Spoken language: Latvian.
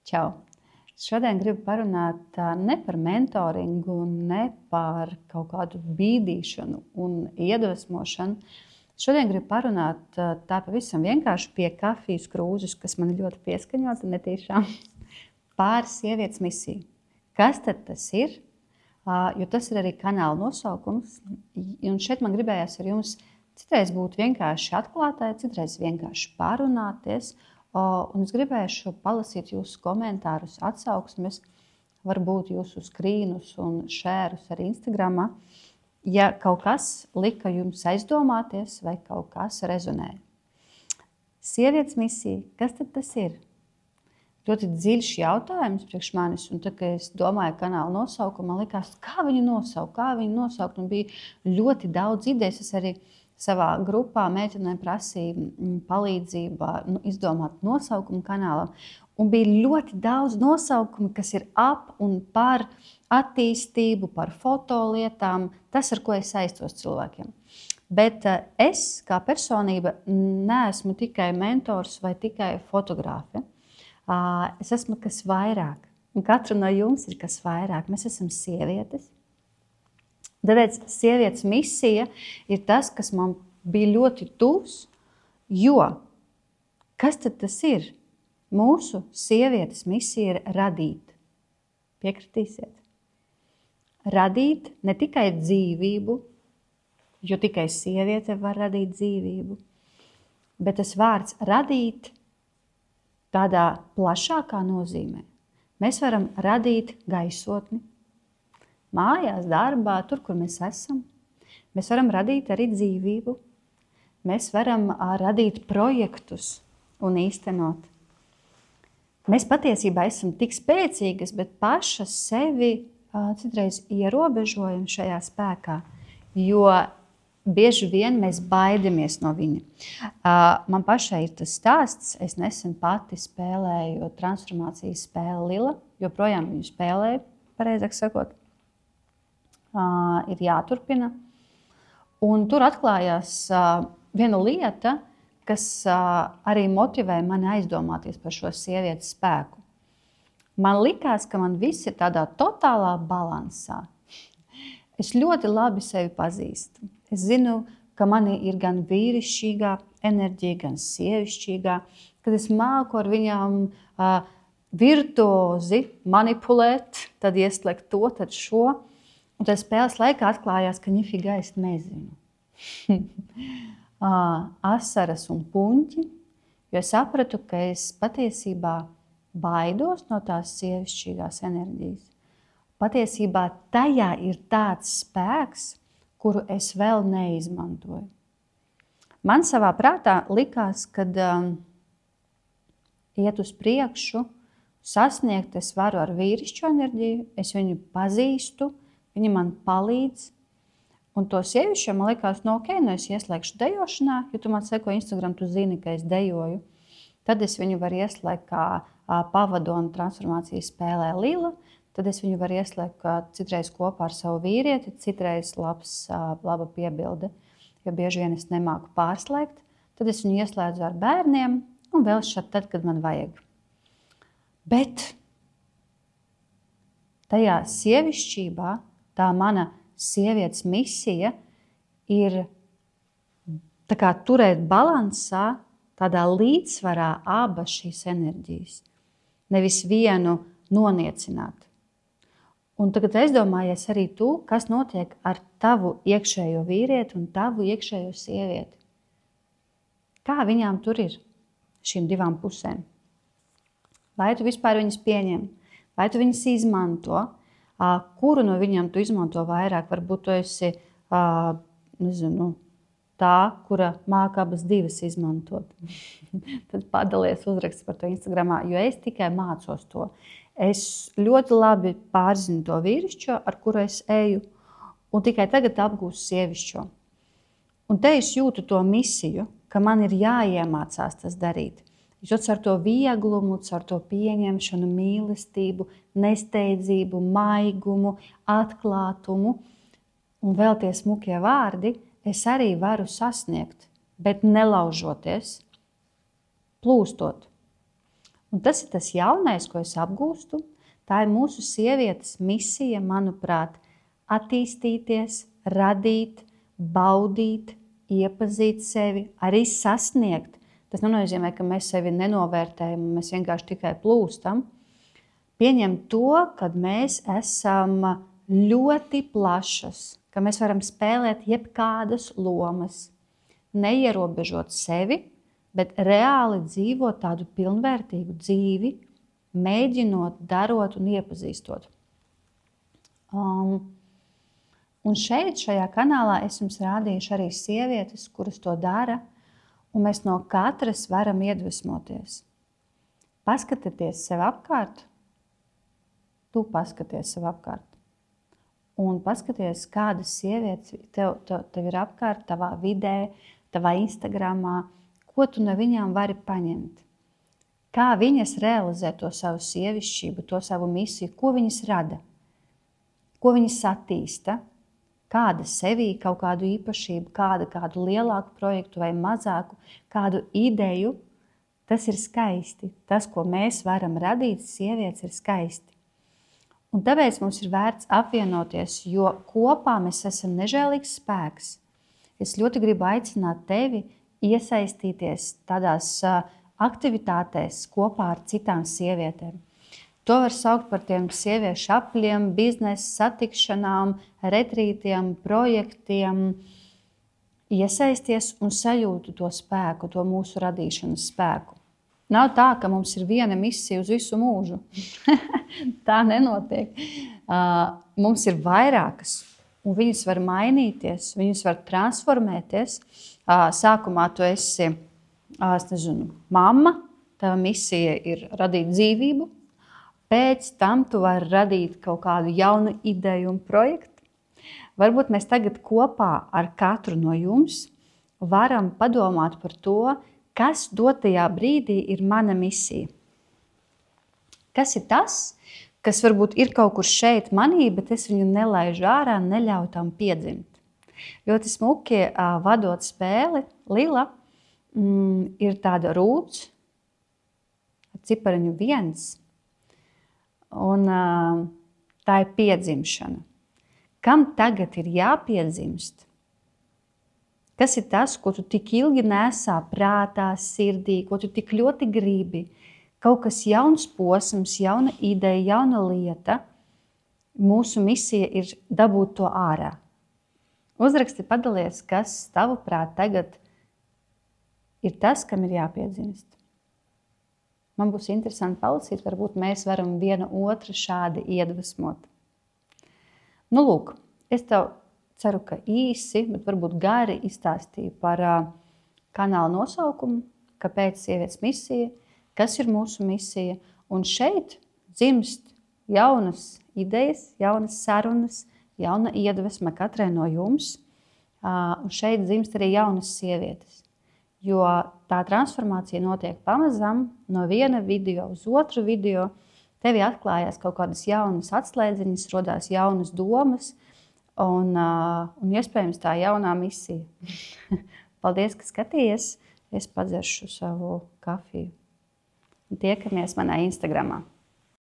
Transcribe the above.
Čau! Šodien gribu parunāt ne par mentoringu, ne par kaut kādu bīdīšanu un iedvesmošanu. Šodien gribu parunāt tā pavisam vienkārši pie kafijas krūzes, kas man ļoti pieskaņota netīšām, par sievietes misiju. Kas tad tas ir? Jo tas ir arī kanāla nosaukums. Un šeit man gribējās ar jums citreiz būt vienkārši atklātai, citreiz vienkārši parunāties. Un es gribēšu palasīt jūsu komentārus, atsauksmes, varbūt jūsu skrīnus un šērus arī Instagramā, ja kaut kas lika jums aizdomāties vai kaut kas rezonēja. Sievietes misija, kas tad tas ir? Ļoti dziļš jautājums priekš manis, un tad, kad es domāju kanāla nosaukumu, man likās, kā viņu nosaukt, un bija ļoti daudz idejas. Es arī savā grupā meitenēm prasīja palīdzību izdomāt nosaukumu kanālam, un bija ļoti daudz nosaukumu, kas ir ap un par attīstību, par fotolietām, tas, ar ko es saistos cilvēkiem. Bet es, kā personība, neesmu tikai mentors vai tikai fotogrāfe. Es esmu kas vairāk, un katra no jums ir kas vairāk. Mēs esam sievietes. Tāpēc sievietes misija ir tas, kas man bija ļoti tuvs, jo kas tad tas ir? Mūsu sievietes misija ir radīt. Piekritīsiet? Radīt ne tikai dzīvību, jo tikai sieviete var radīt dzīvību, bet tas vārds radīt tādā plašākā nozīmē. Mēs varam radīt gaisotni, mājās, darbā, tur, kur mēs esam. Mēs varam radīt arī dzīvību. Mēs varam radīt projektus un īstenot. Mēs patiesībā esam tik spēcīgas, bet pašas sevi citreiz ierobežojam šajā spēkā, jo bieži vien mēs baidamies no viņa. Man pašai ir tas stāsts. Es nesen pati spēlēju transformācijas spēli Lila, joprojām viņu spēlēju, pareizāk sakot. Ir jāturpina. Un tur atklājās viena lieta, kas arī motivē mani aizdomāties par šo sievietes spēku. Man likās, ka man viss ir tādā totālā balansā. Es ļoti labi sevi pazīstu. Es zinu, ka mani ir gan vīrišķīgā enerģija, gan sievišķīgā, kad es māku ar viņām virtuozi manipulēt, tad ieslēgt to, tad šo. Un tad spēles laikā atklājās, ka ņifigā es nezinu. Asaras un puņķi, jo es sapratu, ka es patiesībā baidos no tās sievišķīgās enerģijas. Patiesībā tajā ir tāds spēks, kuru es vēl neizmantoju. Man savā prātā likās, kad iet uz priekšu, sasniegt es varu ar vīrišķo enerģiju, es viņu pazīstu, viņi man palīdz. Un to sievišķo man likās, ok, es ieslēgšu dejošanā, jo tu man seko Instagram, tu zini, ka es dejoju. Tad es viņu varu ieslēgt kā pavadonu transformācijas spēlē Lila. Tad es viņu varu ieslēgt citreiz kopā ar savu vīrieti, citreiz laba piebilde, jo bieži vien es nemāku pārslēgt. Tad es viņu ieslēdzu ar bērniem un vēl šad tad, kad man vajag. Bet tajā sievišķībā, tā mana sievietes misija ir tā kā turēt balansā, tādā līdzsvarā abas šīs enerģijas. Nevis vienu noniecināt. Un tagad es domāju arī tu, kas notiek ar tavu iekšējo vīrieti un tavu iekšējo sievieti. Kā viņām tur ir, šīm divām pusēm? Vai tu vispār viņas pieņem? Vai tu viņas izmanto? Kuru no viņām tu izmanto vairāk? Varbūt tu esi tā, kura māca abas divas izmantot. Tad padalies, uzraksti par to Instagramā, jo es tikai mācos to. Es ļoti labi pārzinu to vīrišķo, ar kuru es eju, un tikai tagad apgūstu sievišķo. Un te es jūtu to misiju, ka man ir jāiemācās tas darīt. Jo ar to vieglumu, ar to pieņemšanu, mīlestību, nesteidzību, maigumu, atklātumu un vēl tie smukie vārdi, es arī varu sasniegt, bet nelaužoties, plūstot. Un tas ir tas jaunais, ko es apgūstu. Tā ir mūsu sievietes misija, manuprāt, attīstīties, radīt, baudīt, iepazīt sevi, arī sasniegt. Tas nenozīmē, ka mēs sevi nenovērtējam un mēs vienkārši tikai plūstam. Pieņemt to, ka mēs esam ļoti plašas, ka mēs varam spēlēt jebkādas lomas, neierobežot sevi, bet reāli dzīvot tādu pilnvērtīgu dzīvi, mēģinot, darot un iepazīstot. Un šeit, šajā kanālā, es jums rādīšu arī sievietes, kuras to dara, un mēs no katras varam iedvesmoties. Paskatieties sev apkārt, tu paskaties sev apkārt. Un paskaties, kādas sievietes tev ir apkārt, tavā vidē, tavā Instagramā, ko tu no viņām vari paņemt. Kā viņas realizē to savu sievišķību, to savu misiju, ko viņas rada, ko viņas attīsta, kāda sevī kaut kādu īpašību, kādu lielāku projektu vai mazāku, kādu ideju, tas ir skaisti. Tas, ko mēs varam radīt, sievietes, ir skaisti. Un tāpēc mums ir vērts apvienoties, jo kopā mēs esam nežēlīgs spēks. Es ļoti gribu aicināt tevi iesaistīties tādās aktivitātēs kopā ar citām sievietēm. To var saukt par tiem sieviešu apļiem, biznesa satikšanām, retrītiem, projektiem. Iesaisties un sajūtu to spēku, to mūsu radīšanas spēku. Nav tā, ka mums ir viena misija uz visu mūžu. Tā nenotiek. Mums ir vairākas, un viņas var mainīties, viņas var transformēties. Sākumā tu esi, mamma, tava misija ir radīt dzīvību. Pēc tam tu vari radīt kaut kādu jaunu ideju un projektu. Varbūt mēs tagad kopā ar katru no jums varam padomāt par to, kas dotajā brīdī ir mana misija. Kas ir tas, kas varbūt ir kaut kur šeit manī, bet es viņu nelaižu ārā, neļauju tam piedzimt. Ļoti smuki vadot spēli, Lila, ir tāda rūts ar cipariņu 1. Un tā ir piedzimšana. Kam tagad ir jāpiedzimst? Kas ir tas, ko tu tik ilgi nesā prātā, sirdī, ko tu tik ļoti gribi? Kaut kas jauns posms, jauna ideja, jauna lieta. Mūsu misija ir dabūt to ārā. Uzraksti, padalies, kas tavuprāt tagad ir tas, kam ir jāpiedzimst. Man būs interesanti palasīt, varbūt mēs varam viena otru šādi iedvesmot. Nu, lūk, es tev ceru, ka īsi, bet varbūt gari izstāstīju par kanāla nosaukumu, kāpēc sievietes misija, kas ir mūsu misija. Un šeit dzimst jaunas idejas, jaunas sarunas, jauna iedvesma katrai no jums. Un šeit dzimst arī jaunas sievietes. Jo tā transformācija notiek pamazam no viena video uz otru video. Tevi atklājās kaut kādas jaunas atslēdziņas, rodās jaunas domas un iespējams tā jaunā misija. Paldies, ka skatījies. Es padzeršu savu kafiju. Tiekamies manā Instagramā.